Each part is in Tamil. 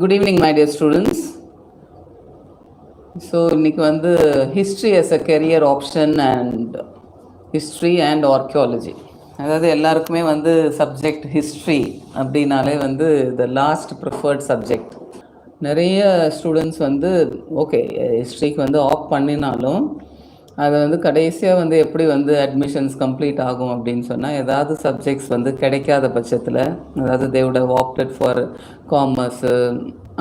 Good evening, my dear students. So, இன்னைக்கு வந்து history as a career option and history and archaeology. அதாவது எல்லாருக்குமே வந்து சப்ஜெக்ட் ஹிஸ்ட்ரி அப்படின்னாலே வந்து த லாஸ்ட் ப்ரிஃபர்ட் சப்ஜெக்ட். நிறைய ஸ்டூடெண்ட்ஸ் வந்து ஓகே ஹிஸ்ட்ரிக்கு வந்து ஆப் பண்ணினாலும் அது வந்து கடைசியாக வந்து எப்படி வந்து அட்மிஷன்ஸ் கம்ப்ளீட் ஆகும் அப்படின்னு சொன்னால் ஏதாவது சப்ஜெக்ட்ஸ் வந்து கிடைக்காத பட்சத்தில், அதாவது தேவோட ஆப்டட் ஃபார் காமர்ஸு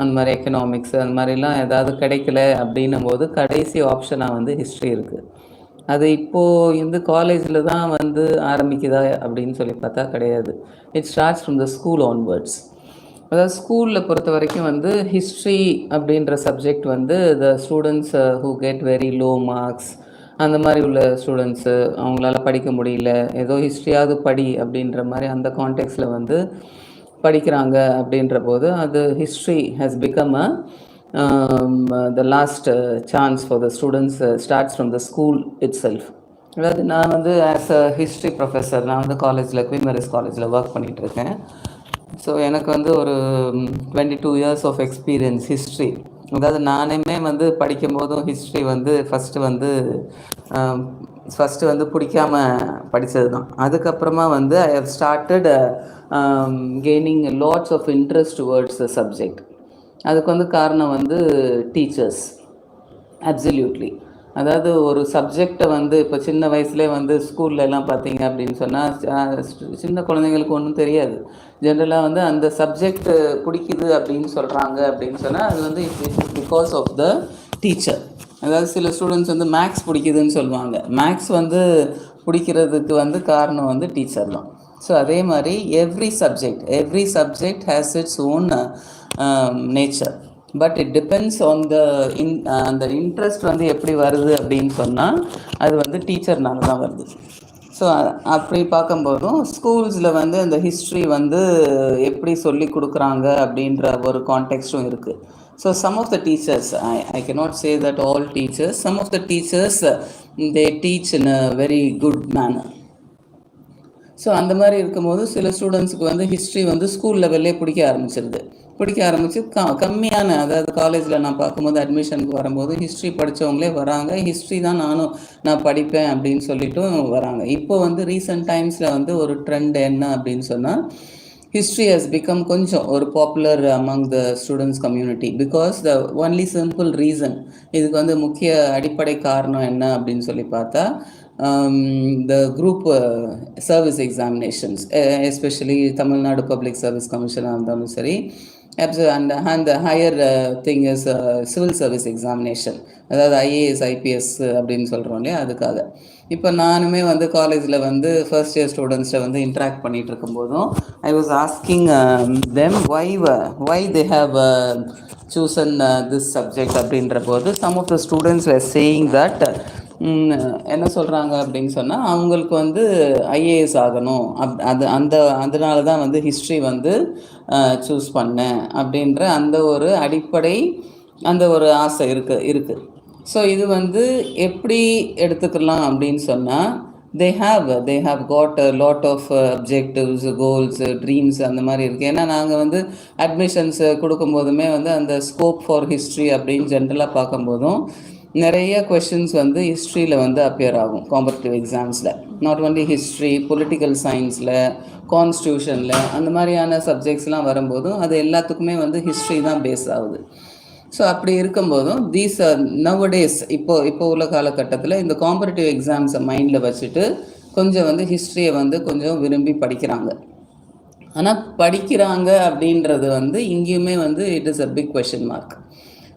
அந்த மாதிரி எக்கனாமிக்ஸ் அந்த மாதிரிலாம் ஏதாவது கிடைக்கல அப்படின்னும் போது கடைசி ஆப்ஷனாக வந்து ஹிஸ்ட்ரி இருக்குது. அது இப்போது இந்த காலேஜில் தான் வந்து ஆரம்பிக்குதா அப்படின்னு சொல்லி பார்த்தா கிடையாது. It starts from the school onwards. அதாவது ஸ்கூலில் பொறுத்த வரைக்கும் வந்து ஹிஸ்ட்ரி அப்படின்ற சப்ஜெக்ட் வந்து the students who get very low marks, அந்த மாதிரி உள்ள ஸ்டூடெண்ட்ஸு அவங்களால படிக்க முடியல, ஏதோ ஹிஸ்ட்ரியாவது படி அப்படின்ற மாதிரி அந்த கான்டெக்ட்ஸில் வந்து படிக்கிறாங்க. அப்படின்ற போது அது history has become the last chance for the students starts from the school it self. அதாவது நான் வந்து ஆஸ் அ ஹிஸ்ட்ரி ப்ரொஃபஸர், நான் வந்து காலேஜில் குயின் மேரிஸ் காலேஜில் ஒர்க் பண்ணிகிட்ருக்கேன். ஸோ எனக்கு வந்து ஒரு 22 years ஆஃப் எக்ஸ்பீரியன்ஸ் ஹிஸ்ட்ரி. அதாவது நானுமே வந்து படிக்கும் போதும் ஹிஸ்ட்ரி வந்து ஃபஸ்ட்டு வந்து பிடிக்காம படித்தது தான். அதுக்கப்புறமா வந்து I have started gaining lots of interest towards the subject. அதுக்கு வந்து காரணம் வந்து டீச்சர்ஸ். அப்சல்யூட்லி. அதாவது ஒரு சப்ஜெக்டை வந்து இப்போ சின்ன வயசுலேயே வந்து ஸ்கூல்லலாம் பார்த்தீங்க அப்படின்னு சொன்னால் சின்ன குழந்தைங்களுக்கு ஒன்றும் தெரியாது. ஜென்ரலாக வந்து அந்த சப்ஜெக்ட் பிடிக்குது அப்படின்னு சொல்கிறாங்க அப்படின்னு சொன்னால் அது வந்து it's because of the teacher. அதாவது சில ஸ்டூடெண்ட்ஸ் வந்து மேக்ஸ் பிடிக்குதுன்னு சொல்லுவாங்க. மேக்ஸ் வந்து பிடிக்கிறதுக்கு வந்து காரணம் வந்து டீச்சர் தான். ஸோ அதே மாதிரி every subject has its own nature. But it depends on அந்த இன்ட்ரெஸ்ட் வந்து எப்படி வருது அப்படின்னு சொன்னால் அது வந்து டீச்சர்னால தான் வருது. ஸோ அப்படி பார்க்கும்போதும் ஸ்கூல்ஸில் வந்து அந்த ஹிஸ்ட்ரி வந்து எப்படி சொல்லி கொடுக்குறாங்க அப்படின்ற ஒரு கான்டெக்ஸ்டும் இருக்குது. So some of the teachers, I cannot say that all teachers, some of the teachers they teach in a very good manner. So அந்த மாதிரி இருக்கும்போது சில ஸ்டூடெண்ட்ஸுக்கு வந்து ஹிஸ்ட்ரி வந்து ஸ்கூல் லெவல்லே பிடிக்க ஆரம்பிச்சு கம்மியான, அதாவது காலேஜில் நான் பார்க்கும்போது அட்மிஷனுக்கு வரும்போது ஹிஸ்ட்ரி படித்தவங்களே வராங்க. ஹிஸ்ட்ரி தான் நான் படிப்பேன் அப்படின்னு சொல்லிட்டும் வராங்க. இப்போ வந்து ரீசெண்ட் டைம்ஸில் வந்து ஒரு ட்ரெண்ட் என்ன அப்படின்னு சொன்னால் history has become கொஞ்சம் ஒரு popular among the students community because the only simple reason, இதுக்கு வந்து முக்கிய அடிப்படை காரணம் என்ன அப்படின்னு சொல்லி பார்த்தா the group service examinations, especially Tamil Nadu public service கமிஷனாக இருந்தாலும் சரி, and the higher thing is civil service examination, அதாவது ஐஏஎஸ் ஐபிஎஸ் அப்படின்னு சொல்கிறோம் இல்லையா, அதுக்காக. இப்போ நானுமே வந்து காலேஜில் வந்து ஃபர்ஸ்ட் இயர் ஸ்டூடெண்ட்ஸை வந்து இன்ட்ராக்ட் பண்ணிகிட்டு இருக்கும்போதும் I was asking them why they have chosen this subject அப்படின்ற போது some of the students were saying that, என்ன சொல்கிறாங்க அப்படின்னு சொன்னால் அவங்களுக்கு வந்து ஐஏஎஸ் ஆகணும், அதனால தான் வந்து ஹிஸ்ட்ரி வந்து சூஸ் பண்ணேன் அப்படின்ற அந்த ஒரு அடிப்படை, அந்த ஒரு ஆசை இருக்குது. ஸோ இது வந்து எப்படி எடுத்துக்கலாம் அப்படின்னு சொன்னால் they have got a lot of objectives, goals, dreams அந்த மாதிரி இருக்குது. ஏன்னா நாங்கள் வந்து அட்மிஷன்ஸ் கொடுக்கும்போதுமே வந்து அந்த ஸ்கோப் ஃபார் ஹிஸ்ட்ரி அப்படின்னு ஜென்ரலாக பார்க்கும்போதும் நிறைய கொஷின்ஸ் வந்து ஹிஸ்ட்ரியில் வந்து அப்பியர் ஆகும் காம்படிட்டிவ் எக்ஸாம்ஸில். நாட் ஒன்லி ஹிஸ்ட்ரி, பொலிட்டிக்கல் சயின்ஸில், கான்ஸ்டியூஷனில், அந்த மாதிரியான சப்ஜெக்ட்ஸ்லாம் வரும்போதும் அது எல்லாத்துக்குமே வந்து ஹிஸ்ட்ரி தான் பேஸ் ஆகுது. ஸோ அப்படி இருக்கும்போதும் தீஸ் நவடேஸ் இப்போ உள்ள காலகட்டத்தில் இந்த காம்படிட்டிவ் எக்ஸாம்ஸை மைண்டில் வச்சுட்டு கொஞ்சம் வந்து ஹிஸ்ட்ரியை வந்து கொஞ்சம் விரும்பி படிக்கிறாங்க. ஆனால் படிக்கிறாங்க அப்படின்றது வந்து இங்கேயுமே வந்து it is a big question mark.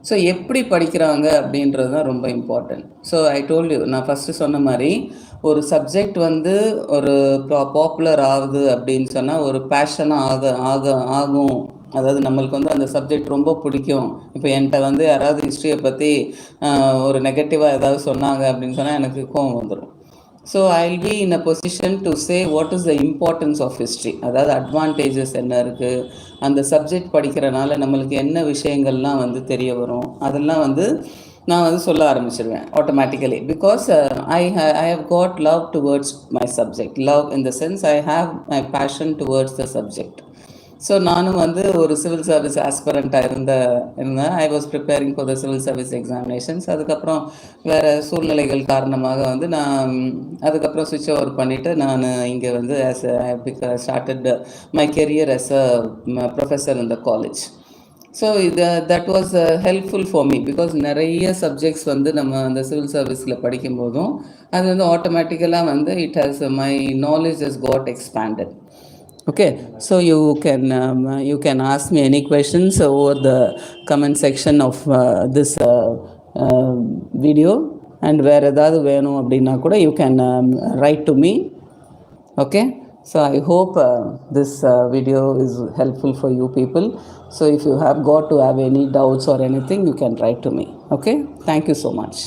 So எப்படி படிக்கிறாங்க அப்படின்றது தான் ரொம்ப important. So I told you, நான் ஃபஸ்ட்டு சொன்ன மாதிரி ஒரு சப்ஜெக்ட் வந்து ஒரு பாப்புலர் ஆகுது அப்படின்னு சொன்னால் ஒரு பேஷனாக ஆகும். அதாவது நம்மளுக்கு வந்து அந்த சப்ஜெக்ட் ரொம்ப பிடிக்கும். இப்போ என்கிட்ட வந்து யாராவது ஹிஸ்ட்ரியை பற்றி ஒரு நெகட்டிவாக ஏதாவது சொன்னாங்க அப்படின்னு சொன்னால் எனக்கு கோவம் வந்துடும். So I will be in a position to say what is the importance of history, அதாவது அட்வான்டேஜஸ் என்ன இருக்குது, அந்த சப்ஜெக்ட் படிக்கிறனால நம்மளுக்கு என்ன விஷயங்கள்லாம் வந்து தெரிய வரும், அதெல்லாம் வந்து நான் வந்து சொல்ல ஆரம்பிச்சிடுவேன் automatically. Because I have got love towards my subject. Love in the sense I have my passion towards the subject. So நானும் வந்து ஒரு சிவில் சர்வீஸ் ஆஸ்பரண்ட்டாக இருந்தேன். I was preparing for the civil service examinations. அதுக்கப்புறம் வேறு சூழ்நிலைகள் காரணமாக வந்து நான் அதுக்கப்புறம் ஸ்விட்ச் ஓவர் பண்ணிவிட்டு நான் இங்கே வந்து started my career as a professor in the college. So that was helpful for me because நிறைய சப்ஜெக்ட்ஸ் வந்து நம்ம அந்த சிவில் சர்வீஸில் படிக்கும்போதும் அது வந்து ஆட்டோமேட்டிக்கலாக வந்து it has my knowledge has got expanded. Okay, so you can ask me any questions over the comment section of this video, and where edavadhu venum appadina kuda you can write to me. Okay, so I hope this video is helpful for you people. So if you have got to have any doubts or anything, you can write to me. Okay, thank you so much.